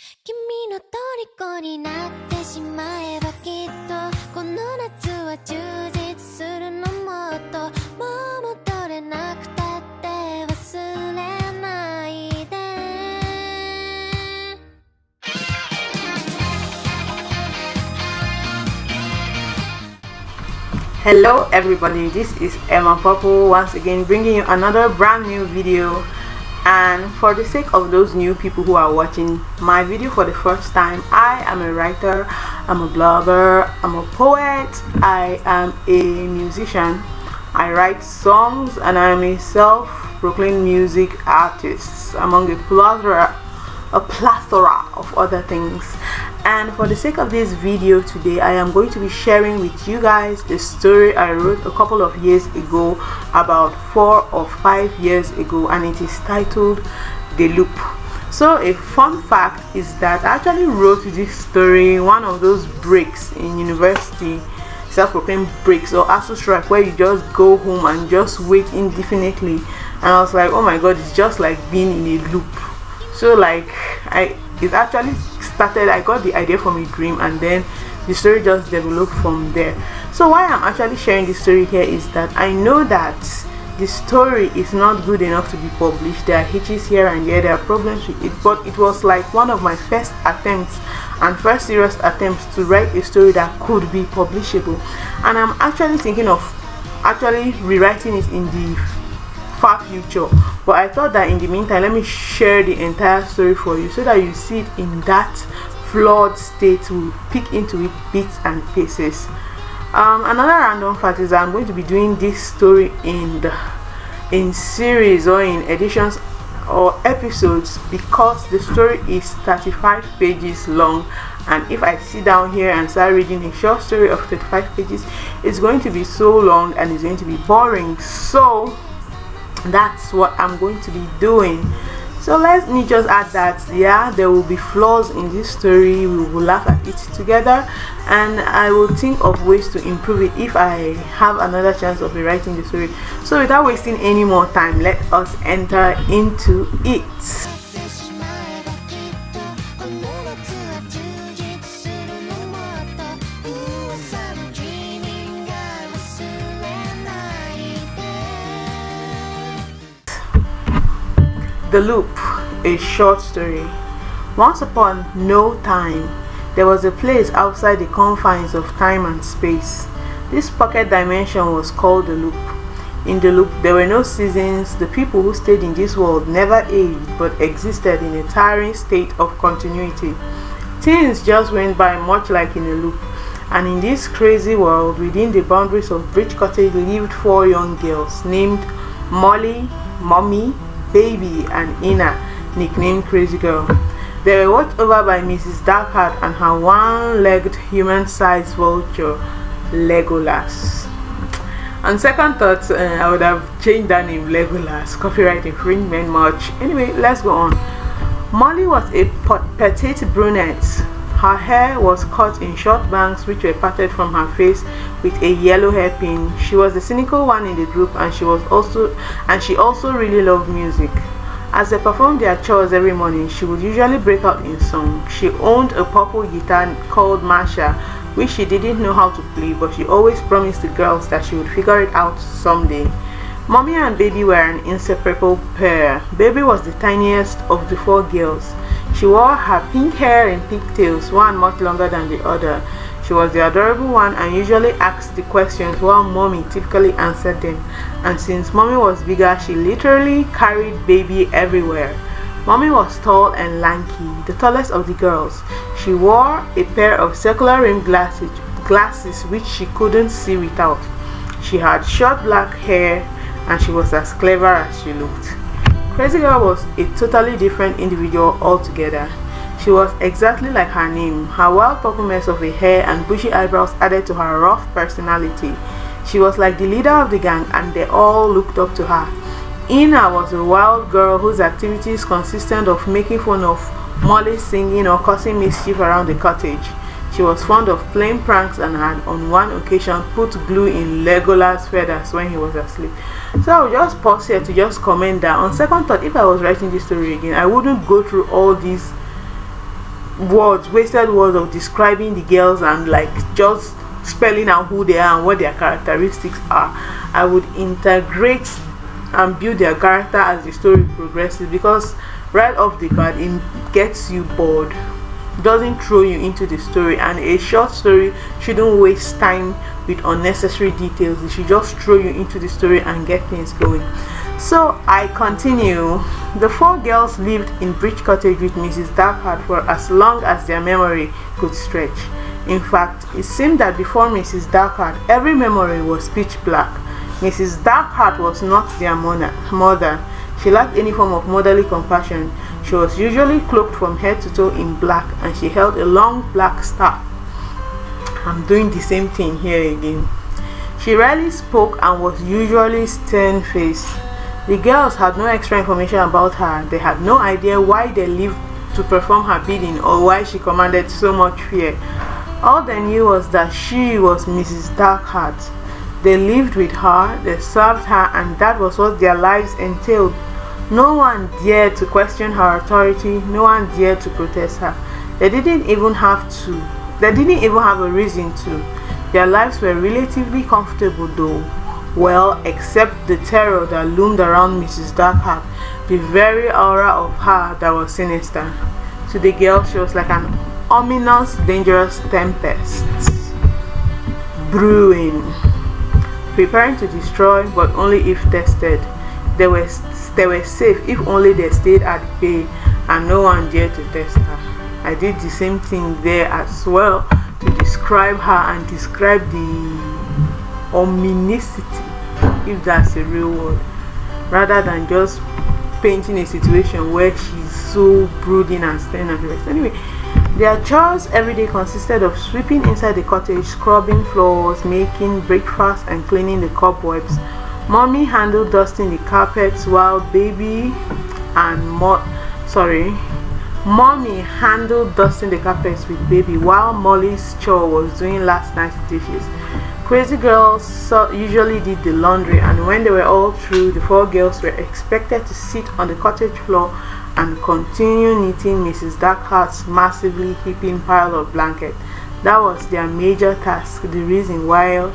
君の虜になってしまえばきっとこの夏は充実するのもっともう戻れなくたって忘れないで Hello everybody, this is Emah Purple once again bringing you another brand new video. And for the sake of those new people who are watching my video for the first time, I am a writer, I'm a blogger, I'm a poet, I am a musician, I write songs, and I am a self-proclaimed music artist among a plethora of other things. And for the sake of this video today, I am going to be sharing with you guys a story I wrote a couple of years ago, about 4 or 5 years ago, and it is titled The Loop. So a fun fact is that I actually wrote this story one of those breaks in university, self-proclaimed breaks or ASU strike, where you just go home and just wait indefinitely. And I was like, oh my god, it's just like being in a loop. So like it actually started, I got the idea from a dream, and then the story just developed from there. So why I'm actually sharing this story here is that I know that the story is not good enough to be published. There are hitches here and there are problems with it, but it was like one of my first attempts and first serious attempts to write a story that could be publishable. And I'm actually thinking of actually rewriting it in the far future, but I thought that in the meantime, let me share the entire story for you so that you see it in that flawed state. We'll pick into it bits and pieces. Another random fact is that I'm going to be doing this story in series or in editions or episodes, because the story is 35 pages long, and if I sit down here and start reading a short story of 35 pages, it's going to be so long and it's going to be boring. So that's what I'm going to be doing. So let me just add that yeah, there will be flaws in this story. We will laugh at it together, and I will think of ways to improve it if I have another chance of rewriting the story. So without wasting any more time, let us enter into it. The Loop, a short story. Once upon no time, there was a place outside the confines of time and space. This pocket dimension was called the Loop. In the Loop, there were no seasons. The people who stayed in this world never aged, but existed in a tiring state of continuity. Things just went by much like in a loop. And in this crazy world, within the boundaries of Bridge Cottage, lived 4 young girls named Molly, Mommy, Baby, and Ina, nicknamed Crazy Girl. They were watched over by Mrs. Darkheart and her one-legged human-sized vulture, Legolas. On second thoughts, I would have changed that name, Legolas. Copyright infringement much. Anyway, let's go on. Molly was a petite brunette. Her hair was cut in short bangs which were parted from her face with a yellow hairpin. She was the cynical one in the group, and she also really loved music. As they performed their chores every morning, she would usually break out in song. She owned a purple guitar called Marsha, which she didn't know how to play, but she always promised the girls that she would figure it out someday. Mommy and Baby were an inseparable pair. Baby was the tiniest of the 4 girls. She wore her pink hair in pigtails, one much longer than the other. She was the adorable one and usually asked the questions while Mommy typically answered them. And since Mommy was bigger, she literally carried Baby everywhere. Mommy was tall and lanky, the tallest of the girls. She wore a pair of circular rimmed glasses which she couldn't see without. She had short black hair, and she was as clever as she looked. Crazy Girl was a totally different individual altogether. She was exactly like her name. Her wild purple mess of a hair and bushy eyebrows added to her rough personality. She was like the leader of the gang, and they all looked up to her. Ina was a wild girl whose activities consisted of making fun of Molly singing or causing mischief around the cottage. She was fond of playing pranks and had on one occasion put glue in Legolas' feathers when he was asleep. So I'll just pause here to just comment that on second thought, if I was writing this story again, I wouldn't go through all these wasted words of describing the girls and like just spelling out who they are and what their characteristics are. I would integrate and build their character as the story progresses, because right off the bat it gets you bored, doesn't throw you into the story. And a short story shouldn't waste time with unnecessary details. It should just throw you into the story and get things going. So I continue. The 4 girls lived in Bridge Cottage with Mrs. Darkheart for as long as their memory could stretch. In fact, it seemed that before Mrs. Darkheart, every memory was pitch black. Mrs. Darkheart was not their mother. She lacked any form of motherly compassion. She was usually cloaked from head to toe in black, and she held a long black staff. I'm doing the same thing here again. She rarely spoke and was usually stern-faced. The girls had no extra information about her. They had no idea why they lived to perform her bidding or why she commanded so much fear. All they knew was that she was Mrs. Darkheart. They lived with her, they served her, and that was what their lives entailed. No one dared to question her authority. No one dared to protest her. They didn't even have a reason to. Their lives were relatively comfortable though. Well, except the terror that loomed around Mrs. Darkheart, the very aura of her that was sinister. To the girls, she was like an ominous, dangerous tempest brewing, preparing to destroy, but only if tested. They were safe if only they stayed at bay, and no one dared to test her. I did the same thing there as well, to describe her and describe the omniscient, if that's a real word, rather than just painting a situation where she's so brooding and stern and the rest. Anyway, their chores every day consisted of sweeping inside the cottage, scrubbing floors, making breakfast, and cleaning the cobwebs. Mommy handled dusting the carpets while Mommy handled dusting the carpets with baby, while Molly's chore was doing last night's dishes. Crazy girls usually did the laundry, and when they were all through, the 4 girls were expected to sit on the cottage floor and continue knitting Mrs. Darkheart's massively heaping pile of blankets. That was their major task, the reason why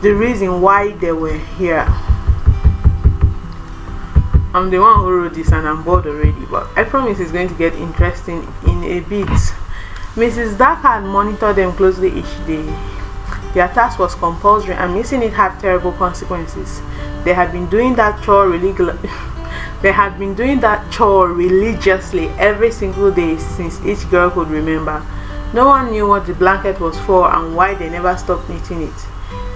they were here. I'm the one who wrote this and I'm bored already, but I promise it's going to get interesting in a bit. Mrs. Darkheart monitored them closely each day. Their task was compulsory, and missing it had terrible consequences. They had been doing that chore religiously every single day since each girl could remember. No one knew what the blanket was for and why they never stopped knitting it.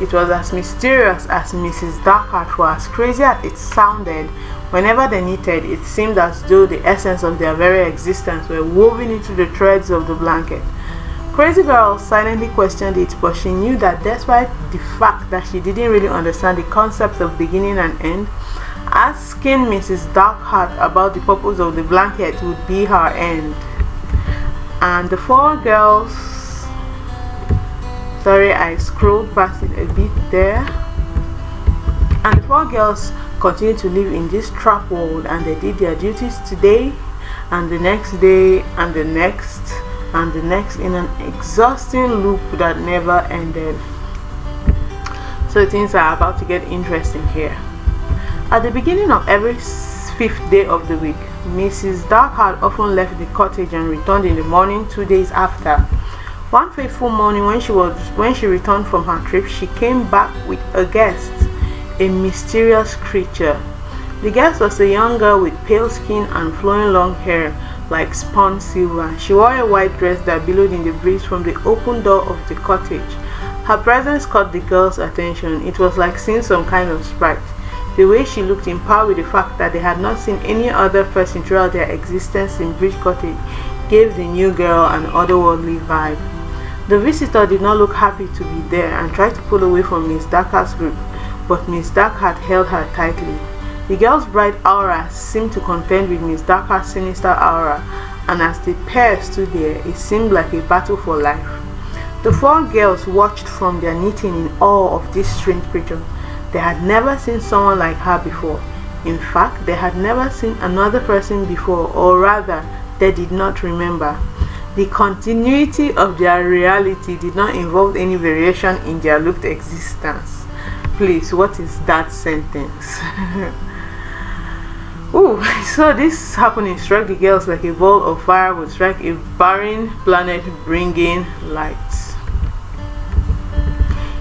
It was as mysterious as Mrs. Darkheart, for as crazy as it sounded, whenever they knitted, it seemed as though the essence of their very existence were woven into the threads of the blanket. Crazy Girl silently questioned it, but she knew that despite the fact that she didn't really understand the concept of beginning and end, asking Mrs. Darkheart about the purpose of the blanket would be her end. And the 4 girls, sorry, I scrolled past it a bit there. And the 4 girls continued to live in this trap world, and they did their duties today and the next day and the next and the next in an exhausting loop that never ended. So things are about to get interesting here. At the beginning of every 5th day of the week, Mrs. Darkheart often left the cottage and returned in the morning 2 days after. One fateful morning when she returned from her trip, she came back with a guest, a mysterious creature. The guest was a young girl with pale skin and flowing long hair like spun silver. She wore a white dress that billowed in the breeze from the open door of the cottage. Her presence caught the girls' attention. It was like seeing some kind of sprite. The way she looked, in par with the fact that they had not seen any other person throughout their existence in Bridge Cottage, gave the new girl an otherworldly vibe. The visitor did not look happy to be there and tried to pull away from Miss Darkheart's group, but Miss Darkheart held her tightly. The girl's bright aura seemed to contend with Miss Darkheart's sinister aura, and as the pair stood there, it seemed like a battle for life. The 4 girls watched from their knitting in awe of this strange creature. They had never seen someone like her before. In fact, they had never seen another person before, or rather, they did not remember. The continuity of their reality did not involve any variation in their looped existence. Please, what is that sentence? Ooh, so this happening struck the girls like a ball of fire would strike a barren planet, bringing light.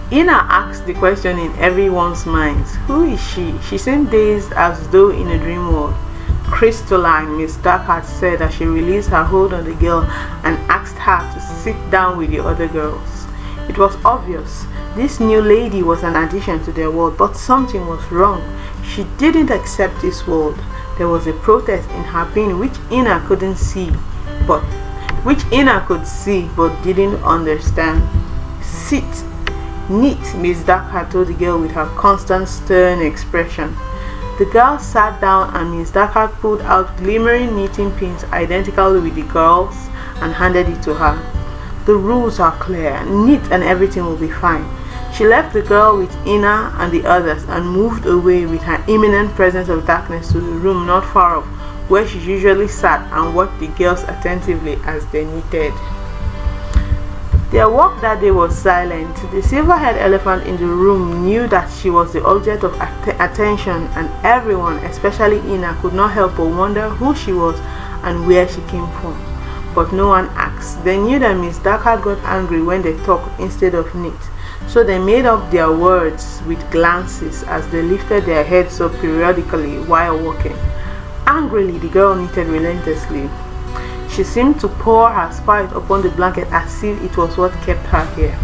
Emah asked the question in everyone's minds. Who is she? She seemed dazed as though in a dream world. Crystalline, Miss Darkheart said as she released her hold on the girl and asked her to sit down with the other girls. It was obvious. This new lady was an addition to their world, but something was wrong. She didn't accept this world. There was a protest in her being which Emah could see but didn't understand. Sit. Neat, Miss Darkheart told the girl with her constant stern expression. The girl sat down and Miss Darkheart pulled out glimmering knitting pins identical with the girl's and handed it to her. The rules are clear. Knit and everything will be fine. She left the girl with Emah and the others and moved away with her imminent presence of darkness to the room not far off where she usually sat and watched the girls attentively as they knitted. Their walk that day was silent. The silver-haired elephant in the room knew that she was the object of attention, and everyone, especially Emah, could not help but wonder who she was and where she came from. But no one asked. They knew that Miss Darkheart got angry when they talked instead of knit, so they made up their words with glances as they lifted their heads up periodically while walking. Angrily, the girl knitted relentlessly. She seemed to pour her spite upon the blanket as if it was what kept her here.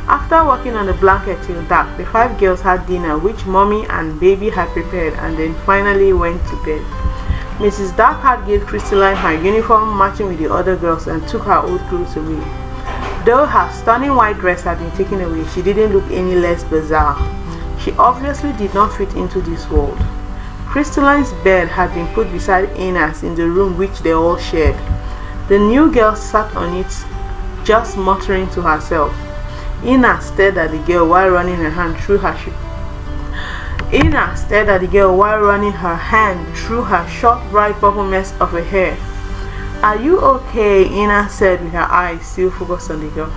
After working on the blanket till dark, the 5 girls had dinner which Mommy and Baby had prepared and then finally went to bed. Mrs. Darkheart gave Crystalline her uniform matching with the other girls and took her old clothes away. Though her stunning white dress had been taken away, she didn't look any less bizarre. She obviously did not fit into this world. Crystalline's bed had been put beside Emah's in the room which they all shared. The new girl sat on it, just muttering to herself. Emah stared at the girl while running her hand through her short, bright purple mess of her hair. Are you okay? Emah said with her eyes still focused on the girl.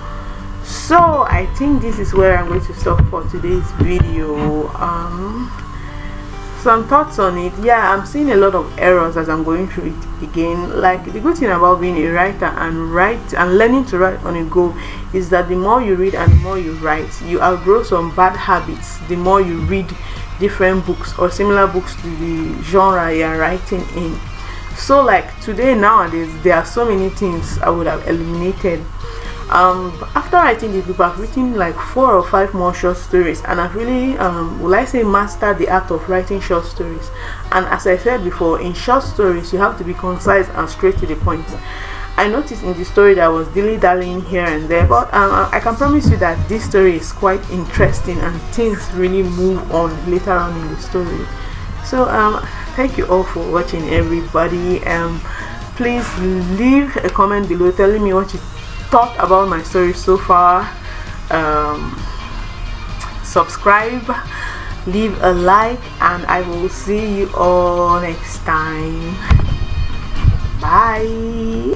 So I think this is where I'm going to stop for today's video. Some thoughts on it. Yeah, I'm seeing a lot of errors as I'm going through it again. Like, the good thing about being a writer and learning to write on a go is that the more you read and the more you write, you outgrow some bad habits the more you read different books or similar books to the genre you're writing in. So like today, nowadays, there are so many things I would have eliminated. After writing this book, I've written like 4 or 5 more short stories, and I've really mastered the art of writing short stories. And as I said before, in short stories you have to be concise and straight to the point. I noticed in the story that I was dilly-dallying here and there, but I can promise you that this story is quite interesting and things really move on later on in the story. So thank you all for watching, everybody. Please leave a comment below telling me what you thought about my story so far. Subscribe, leave a like, and I will see you all next time. Bye.